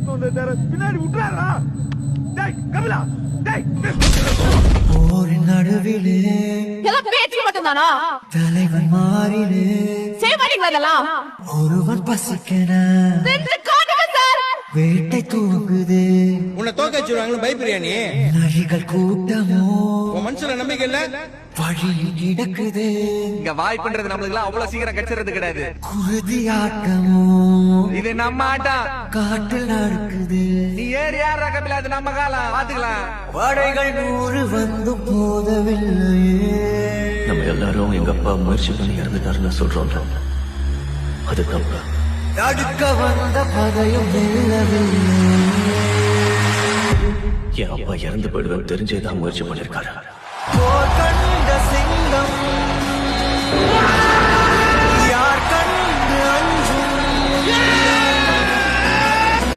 கூட்டு வந்து பின்னாடி விட்டுறாரா? டேய் கபிலா, டேய் ஒரு நடுவிலே எல்லாம் பேச்சு மட்டும்தானா? தலைவன் மாறிலே செய்ய மாட்டீங்களா இதெல்லாம்? ஒருவன் பசிக்கன வேட்டை தூங்குது. உன்னை தோக்க வச்சிருவாங்களு பயப்படுறியா நீ? நரிகள் கூட்டமோ உன் மனசுல நம்பிக்கை இல்ல? வழியில் கிடக்குது. இங்க வாய்ப்புன்றது நம்மளுக்கு எல்லாம் அவ்வளவு சீக்கிரம் கிடைச்சிறது கிடையாது. குருதி ஆட்டமோ இது நம்ம ஆட்டம். காட்டில் நடக்குது. நீ ஏறி யாரா கபிலா, அது நம்ம காலம் பாத்துக்கலாம். படைகள் 100 வந்து போதவில்லையே. நம்ம எல்லாரும் எங்க அப்பா முயற்சி பண்ணி இறந்துட்டாருன்னு சொல்றோம். அது தப்பு. தடுக்க வந்த பதையும் வெல்லவில்லை. என் அப்பா இறந்து போயிடுவேன் தெரிஞ்சேதான் முயற்சி பண்ணிருக்காரு. போர் கண்ட சிங்கம்